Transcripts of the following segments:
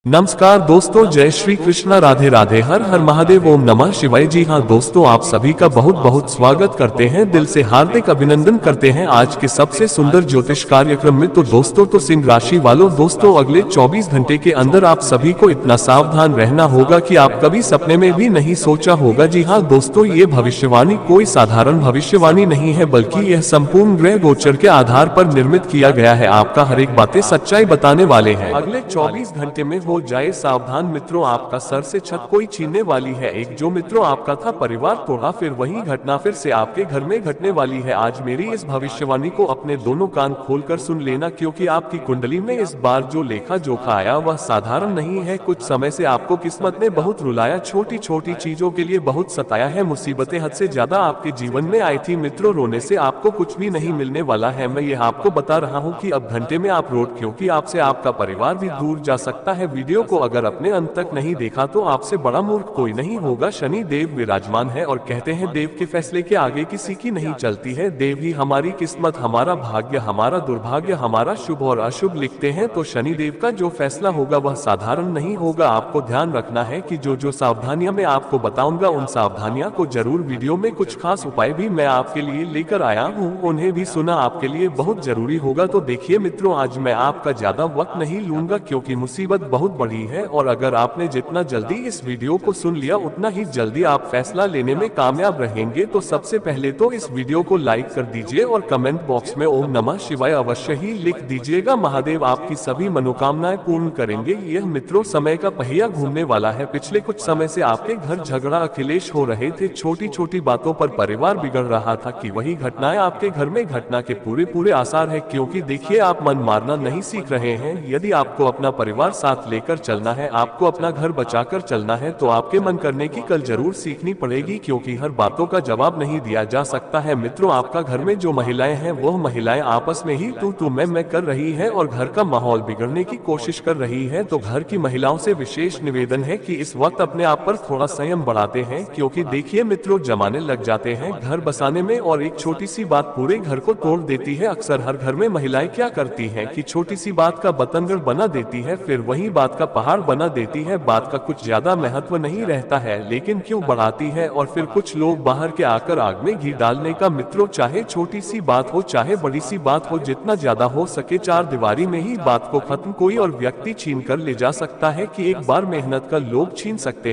नमस्कार दोस्तों, जय श्री कृष्णा, राधे राधे, हर हर महादेव, ओम नमः शिवाय। जी हाँ दोस्तों, आप सभी का बहुत बहुत स्वागत करते हैं, दिल से हार्दिक अभिनंदन करते हैं आज के सबसे सुंदर ज्योतिष कार्यक्रम में। तो दोस्तों, तो सिंह राशि वालों, दोस्तों अगले 24 घंटे के अंदर आप सभी को इतना सावधान रहना होगा कि आप कभी सपने में भी नहीं सोचा होगा। जी हाँ दोस्तों, ये भविष्यवाणी कोई साधारण भविष्यवाणी नहीं है, बल्कि यह संपूर्ण ग्रह गोचर के आधार पर निर्मित किया गया है। आपका हर एक बातें सच्चाई बताने वाले हैं। अगले 24 घंटे में हो जाए सावधान मित्रों, आपका सर से छत कोई छीनने वाली है। एक जो मित्रों आपका था परिवार तोड़ा, फिर वही घटना फिर से आपके घर में घटने वाली है। आज मेरी इस भविष्यवाणी को अपने दोनों कान खोलकर सुन लेना, क्योंकि आपकी कुंडली में इस बार जो लेखा जोखा आया वह साधारण नहीं है। कुछ समय से आपको किस्मत ने बहुत रुलाया, छोटी छोटी चीजों के लिए बहुत सताया है। मुसीबतें हद से ज्यादा आपके जीवन में आई थी मित्रों, रोने से आपको कुछ भी नहीं मिलने वाला है। मैं यह आपको बता रहा हूँ कि अब घंटे में आप रोड, क्योंकि आपसे आपका परिवार भी दूर जा सकता है। वीडियो को अगर अपने अंत तक नहीं देखा तो आपसे बड़ा मूर्ख कोई नहीं होगा। शनि देव विराजमान है और कहते हैं देव के फैसले के आगे किसी की नहीं चलती है। देव ही हमारी किस्मत, हमारा भाग्य, हमारा दुर्भाग्य, हमारा शुभ और अशुभ लिखते हैं। तो शनि देव का जो फैसला होगा वह साधारण नहीं होगा। आपको ध्यान रखना है कि जो जो सावधानियां मैं आपको बताऊंगा, उन सावधानियां को जरूर वीडियो में कुछ खास उपाय भी मैं आपके लिए लेकर आया हूँ, उन्हें भी सुना आपके लिए बहुत जरूरी होगा। तो देखिए मित्रों, आज मैं आपका ज्यादा वक्त नहीं लूंगा, क्योंकि मुसीबत बहुत बड़ी है और अगर आपने जितना जल्दी इस वीडियो को सुन लिया उतना ही जल्दी आप फैसला लेने में कामयाब रहेंगे। तो सबसे पहले तो इस वीडियो को लाइक कर दीजिए और कमेंट बॉक्स में ओम नमः शिवाय अवश्य ही लिख दीजिएगा। महादेव आपकी सभी मनोकामनाएं पूर्ण करेंगे। यह मित्रों समय का पहिया घूमने वाला है। पिछले कुछ समय से आपके घर झगड़ा अखिलेश हो रहे थे, छोटी छोटी बातों पर परिवार बिगड़ रहा था कि वही घटनाएं आपके घर में घटना के पूरे पूरे आसार है। क्योंकि देखिए, आप मन मारना नहीं सीख रहे हैं। यदि आपको अपना परिवार साथ लेकर चलना है, आपको अपना घर बचाकर चलना है, तो आपके मन करने की कल जरूर सीखनी पड़ेगी, क्योंकि हर बातों का जवाब नहीं दिया जा सकता है। मित्रों, आपका घर में जो महिलाएं हैं वह महिलाएं आपस में ही तू मैं कर रही है और घर का माहौल बिगड़ने की कोशिश कर रही है। तो घर की महिलाओं से विशेष निवेदन है कि इस वक्त अपने आप पर थोड़ा संयम बढ़ाते हैं, क्योंकि देखिए मित्रों, जमाने लग जाते हैं घर बसाने में और एक छोटी सी बात पूरे घर को तोड़ देती है। अक्सर हर घर में महिलाएं क्या करती हैं कि छोटी सी बात का बतंगड़ बना देती है, फिर वही बात का पहाड़ बना देती है। बात का कुछ ज्यादा महत्व नहीं रहता है, लेकिन क्यों बढ़ाती है। और फिर कुछ लोग बाहर के आकर आग में घी डालने का। मित्रों, चाहे छोटी सी बात हो चाहे बड़ी सी बात हो, जितना ज्यादा हो सके चार दीवारी में ही बात को खत्म कोई और व्यक्ति छीन कर ले जा सकता है। कि एक बार मेहनत का लोग छीन सकते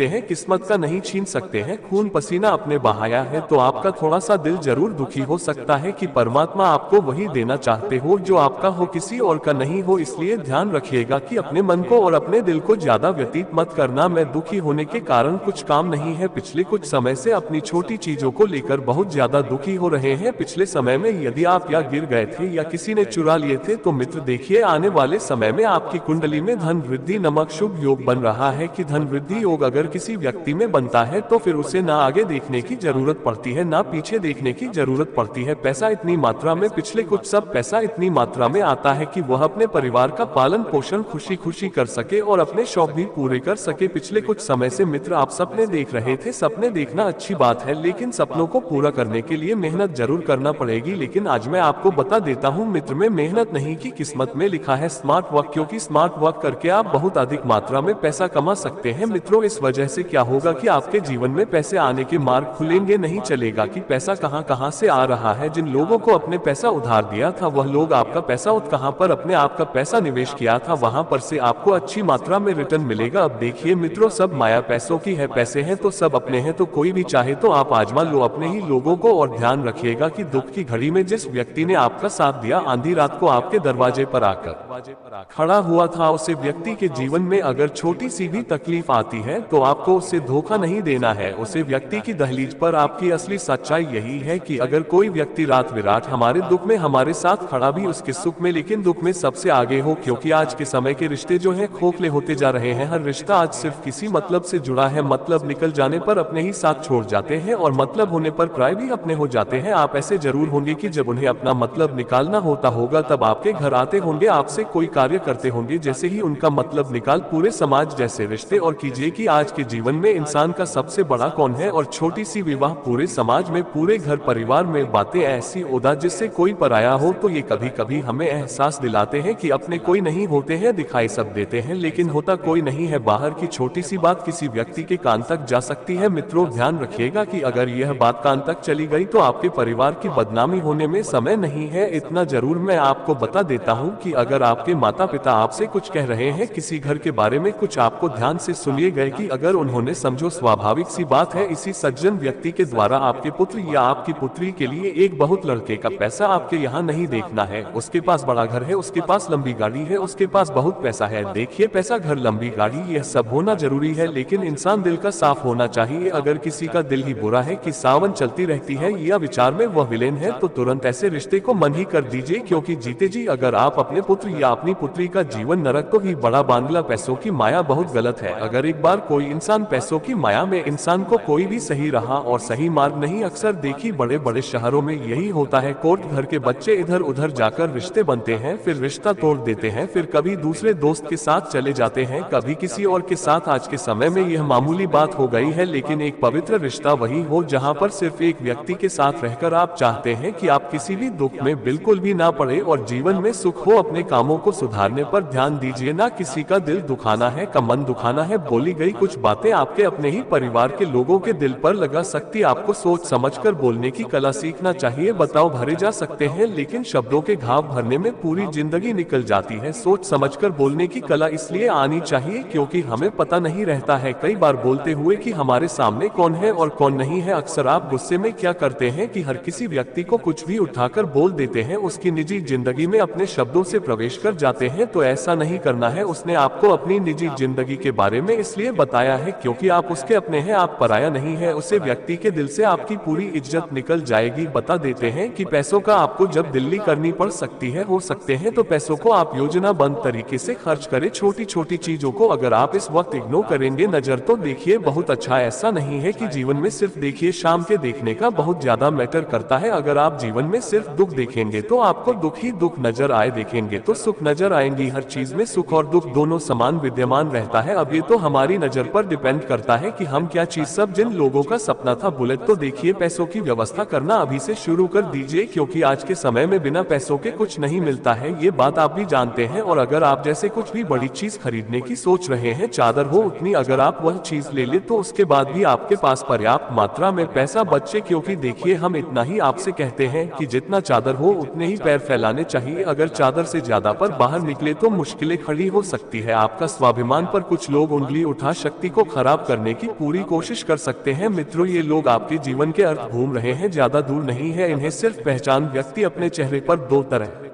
हैं, किस्मत का नहीं छीन सकते हैं। खून पसीना अपने बहाया है तो आपका थोड़ा सा दिल जरूर दुखी हो सकता है कि परमात्मा आपको वही देना चाहते हो जो आपका हो, किसी और का नहीं हो। इसलिए ध्यान रखिएगा कि अपने मन को और अपने दिल को ज्यादा व्यतीत मत करना। मैं दुखी होने के कारण कुछ काम नहीं है। पिछले कुछ समय से अपनी छोटी चीजों को लेकर बहुत ज्यादा दुखी हो रहे हैं। पिछले समय में यदि आप या गिर गए थे या किसी ने चुरा लिए थे, तो मित्र देखिए, आने वाले समय में आपकी कुंडली में धन वृद्धि नामक शुभ योग बन रहा है। कि धन वृद्धि योग अगर किसी व्यक्ति में बनता है तो फिर उसे ना आगे देखने की जरूरत पड़ती है, ना पीछे देखने की जरूरत पड़ती है। पैसा इतनी मात्रा में, पिछले कुछ सब पैसा इतनी मात्रा में आता है कि वह अपने परिवार का पालन पोषण खुशी खुशी कर सके और अपने शौक भी पूरे कर सके। पिछले कुछ समय से मित्र आप सपने देख रहे थे। सपने देखना अच्छी बात है, लेकिन सपनों को पूरा करने के लिए मेहनत जरूर करना पड़ेगी। लेकिन आज मैं आपको बता देता हूँ मित्र, में मेहनत नहीं की किस्मत में लिखा है स्मार्ट वर्क, क्योंकि स्मार्ट वर्क करके आप बहुत अधिक मात्रा में पैसा कमा सकते हैं। मित्रों, इस वजह से क्या होगा कि आपके जीवन में पैसे आने के मार्ग खुलेंगे। नहीं चलेगा कि पैसा कहां से आ रहा है। जिन लोगों को अपने पैसा उधार दिया था वह लोग आपका पैसा कहां पर अपने आप का पैसा निवेश किया था, वहां पर से आपको अच्छी मात्रा में रिटर्न मिलेगा। अब देखिए मित्रों, सब माया पैसों की है। पैसे हैं तो सब अपने हैं, तो कोई भी चाहे तो आप आजमा लो अपने ही लोगों को। और ध्यान रखिएगा कि दुख की घड़ी में जिस व्यक्ति ने आपका साथ दिया, आंधी रात को आपके दरवाजे पर आकर खड़ा हुआ था, उसे व्यक्ति के जीवन में अगर छोटी सी भी तकलीफ आती है तो आपको उसे धोखा नहीं देना है। उसे व्यक्ति की दहलीज पर आपकी असली सच्चाई यही है कि अगर कोई व्यक्ति रात विराट हमारे दुख में हमारे साथ खड़ा भी उसके सुख में, लेकिन दुख में सबसे आगे हो। क्योंकि आज के समय के रिश्ते जो हैं खोखले होते जा रहे हैं। हर रिश्ता आज सिर्फ किसी मतलब से जुड़ा है। मतलब निकल जाने पर अपने ही साथ छोड़ जाते हैं और मतलब होने पर प्राय भी अपने हो जाते हैं। आप ऐसे जरूर होंगे कि जब उन्हें अपना मतलब निकालना होता होगा तब आपके घर आते होंगे, आपसे कोई कार्य करते होंगे, जैसे ही उनका मतलब निकाल पूरे समाज जैसे रिश्ते। और कीजिए कि आज के जीवन में इंसान का सबसे बड़ा कौन है, और छोटी सी विवाह पूरे समाज में, पूरे घर परिवार में बातें ऐसी ओदा जिससे कोई पराया हो। तो ये कभी कभी हमें एहसास दिलाते हैं कि अपने कोई नहीं होते हैं, दिखाई दिखाई सब देते हैं, लेकिन होता कोई नहीं है। बाहर की छोटी सी बात किसी व्यक्ति के कान तक जा सकती है। मित्रों, ध्यान रखिएगा कि अगर यह बात कान तक चली गई तो आपके परिवार की बदनामी होने में समय नहीं है। इतना जरूर मैं आपको बता देता हूँ कि अगर आपके माता पिता आपसे कुछ कह रहे हैं किसी घर के बारे में, कुछ आपको ध्यान से सुनिए गए कि अगर उन्होंने, समझो स्वाभाविक सी बात है, इसी सज्जन व्यक्ति के द्वारा आपके पुत्र या आपकी पुत्री के लिए एक बहुत लड़के का पैसा आपके यहाँ नहीं देखना है। उसके पास बड़ा घर है, उसके पास लंबी गाड़ी है, उसके पास बहुत पैसा है। देखिए, पैसा, घर, लंबी गाड़ी, यह सब होना जरूरी है, लेकिन इंसान दिल का साफ होना चाहिए। अगर किसी का दिल ही बुरा है कि सावन चलती रहती है या विचार में वह विलेन है, तो तुरंत ऐसे रिश्ते को मन ही कर दीजिए, क्योंकि जीते जी अगर आप अपने पुत्र या अपनी पुत्री का जीवन नरक को ही बड़ा बांधला। पैसों की माया बहुत गलत है। अगर एक बार कोई इंसान पैसों की माया में, इंसान को कोई भी सही राह और सही मार्ग नहीं। अक्सर देखी बड़े बड़े शहरों में यही होता है। कोर्ट घर के बच्चे इधर उधर जाकर रिश्ते बनते हैं, फिर रिश्ता तोड़ देते हैं, फिर कभी दूसरे दोस्त के साथ चले जाते हैं, कभी किसी और के साथ। आज के समय में यह मामूली बात हो गई है, लेकिन एक पवित्र रिश्ता वही हो जहां पर सिर्फ एक व्यक्ति के साथ रहकर आप चाहते हैं कि आप किसी भी दुख में बिल्कुल भी ना पड़े और जीवन में सुख हो। अपने कामों को सुधारने पर ध्यान दीजिए, ना किसी का दिल दुखाना है, का मन दुखाना है। बोली गई कुछ बातें आपके अपने ही परिवार के लोगों के दिल पर लगा सकती। आपको सोच समझकर बोलने की कला सीखना चाहिए। बताओ भरे जा सकते हैं, लेकिन शब्दों के घाव भरने में पूरी जिंदगी निकल जाती है। सोच समझकर बोलने की कला इसलिए आनी चाहिए क्योंकि हमें पता नहीं रहता है कई बार बोलते हुए कि हमारे सामने कौन है और कौन नहीं है। अक्सर आप गुस्से में क्या करते हैं कि हर किसी व्यक्ति को कुछ भी उठाकर बोल देते हैं, उसकी निजी जिंदगी में अपने शब्दों से प्रवेश कर जाते हैं। तो ऐसा नहीं करना है। उसने आपको अपनी निजी जिंदगी के बारे में इसलिए बताया है क्योंकि आप उसके अपने हैं, आप पराया नहीं है। उसे व्यक्ति के दिल से आपकी पूरी इज्जत निकल जाएगी। बता देते हैं कि पैसों का आपको जब दिल्ली करनी पड़ सकती है, हो सकते हैं, तो पैसों को आप योजनाबद्ध तरीके से खर्च करें। छोटी छोटी चीजों को अगर आप इस वक्त इग्नोर करेंगे, नजर तो देखिए बहुत अच्छा। ऐसा नहीं है कि जीवन में सिर्फ देखिए, शाम के देखने का बहुत ज्यादा मैटर करता है। अगर आप जीवन में सिर्फ दुख देखेंगे तो आपको दुख ही दुख नजर आए, देखेंगे तो सुख नजर आएंगी। हर चीज में सुख और दुख दोनों समान विद्यमान रहता है। अब ये तो हमारी नजर पर डिपेंड करता है कि हम क्या चीज। सब जिन लोगों का सपना था बुलेट, तो देखिए पैसों की व्यवस्था करना अभी से शुरू कर दीजिए, क्योंकि आज के समय में बिना पैसों के कुछ नहीं मिलता है। ये बात आप भी जानते हैं। और अगर आप जैसे कुछ भी बड़ी चीज खरीदने की सोच रहे हैं, चादर हो उतनी, अगर आप वह चीज ले ले तो उसके बाद भी आपके पास पर्याप्त मात्रा में पैसा बचे, क्योंकि देखिए हम इतना ही आपसे कहते हैं कि जितना चादर हो उतने ही पैर फैलाने चाहिए। अगर चादर से ज्यादा पर बाहर निकले तो मुश्किलें खड़ी हो सकती है। आपका स्वाभिमान पर कुछ लोग उंगली उठा शक्ति को खराब करने की पूरी कोशिश कर सकते हैं। मित्रों, ये लोग आपके जीवन के अर्थ घूम रहे हैं, ज्यादा दूर नहीं है। इन्हें सिर्फ पहचान। व्यक्ति अपने चेहरे पर दो तरह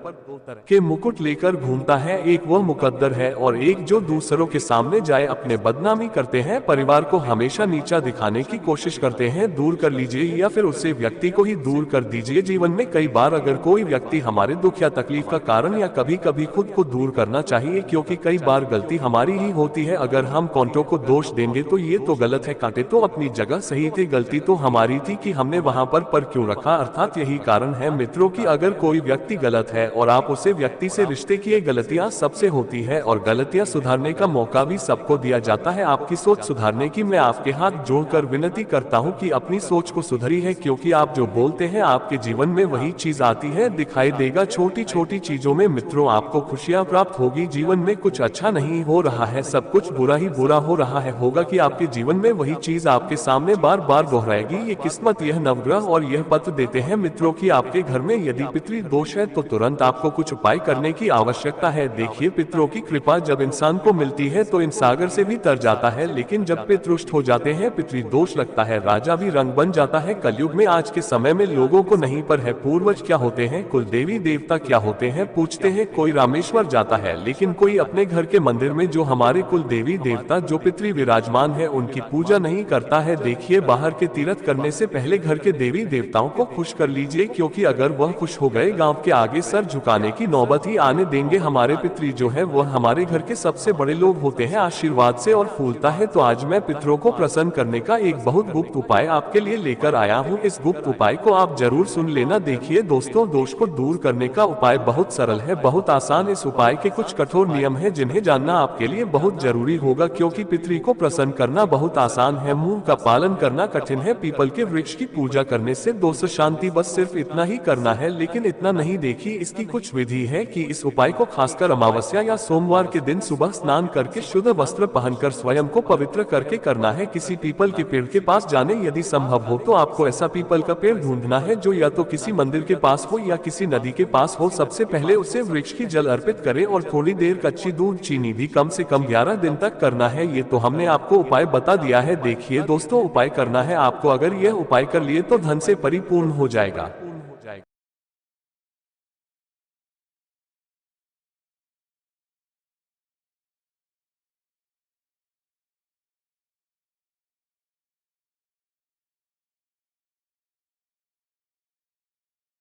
के मुकुट लेकर घूमता है, एक वह मुकद्दर है और एक जो दूसरों के सामने जाए अपने बदनामी करते हैं। परिवार को हमेशा नीचा दिखाने की कोशिश करते हैं। दूर कर लीजिए या फिर उससे व्यक्ति को ही दूर कर दीजिए। जीवन में कई बार अगर कोई व्यक्ति हमारे दुख या तकलीफ का कारण, या कभी कभी खुद को दूर करना चाहिए, क्योंकि कई बार गलती हमारी ही होती है। अगर हम कांटों को दोष देंगे तो ये तो गलत है, कांटे तो अपनी जगह सही थे, गलती तो हमारी थी कि हमने वहां पर क्यों रखा। अर्थात यही कारण है मित्रों कि अगर कोई व्यक्ति गलत है और आप उसे व्यक्ति से रिश्ते की, गलतियां सबसे होती है और गलतियां सुधारने का मौका भी सबको दिया जाता है। आपकी सोच सुधारने की मैं आपके हाथ जोड़कर विनती करता हूं कि अपनी सोच को सुधरी है, क्योंकि आप जो बोलते हैं आपके जीवन में वही चीज आती है, दिखाई देगा। छोटी छोटी चीजों में मित्रों आपको खुशियां प्राप्त होगी। जीवन में कुछ अच्छा नहीं हो रहा है, सब कुछ बुरा ही बुरा हो रहा है, होगा कि आपके जीवन में वही चीज आपके सामने बार बार दोहराएगी। ये किस्मत, यह नवग्रह और यह पत्र देते हैं मित्रों की आपके घर में यदि पितृ दोष है तो तुरंत आपको कुछ उपाय करने की आवश्यकता है। देखिए, पितरों की कृपा जब इंसान को मिलती है तो इन सागर से भी तर जाता है, लेकिन जब पितरुष्ट हो जाते हैं, पितृ दोष लगता है, राजा भी रंग बन जाता है। कलयुग में आज के समय में लोगों को नहीं पर है पूर्वज क्या होते हैं, कुल देवी देवता क्या होते हैं पूछते हैं। कोई रामेश्वर जाता है, लेकिन कोई अपने घर के मंदिर में जो हमारे कुल देवी देवता जो पितृ विराजमान है उनकी पूजा नहीं करता है। देखिए, बाहर के तीर्थ करने से पहले घर के देवी देवताओं को खुश कर लीजिए, क्योंकि अगर वह खुश हो गए, गांव के आगे सर झुकाने की नौबत ही आने देंगे। हमारे पितृ जो है वह हमारे घर के सबसे बड़े लोग होते हैं, आशीर्वाद से और फूलता है। तो आज मैं पितरों को प्रसन्न करने का एक बहुत गुप्त उपाय आपके लिए लेकर आया हूँ। इस गुप्त उपाय को आप जरूर सुन लेना। देखिए दोस्तों, दोष को दूर करने का उपाय बहुत सरल है, बहुत आसान। इस उपाय के कुछ कठोर नियम है जिन्हें जानना आपके लिए बहुत जरूरी होगा, क्योंकि पितृ को प्रसन्न करना बहुत आसान है, मुंह का पालन करना कठिन है। पीपल के वृक्ष की पूजा करने से दोष शांति, बस सिर्फ इतना ही करना है। लेकिन इतना नहीं, देखिए इसकी कुछ विधि है कि इस उपाय को खासकर अमावस्या या सोमवार के दिन सुबह स्नान करके शुद्ध वस्त्र पहनकर स्वयं को पवित्र करके करना है। किसी पीपल के पेड़ के पास जाने यदि संभव हो तो आपको ऐसा पीपल का पेड़ ढूंढना है जो या तो किसी मंदिर के पास हो या किसी नदी के पास हो। सबसे पहले उसे वृक्ष की जल अर्पित करें और थोड़ी देर कच्ची दूध चीनी भी कम से कम 11 दिन तक करना है। ये तो हमने आपको उपाय बता दिया है। देखिए दोस्तों, उपाय करना है आपको। अगर यह उपाय कर लिए तो धन से परिपूर्ण हो जाएगा।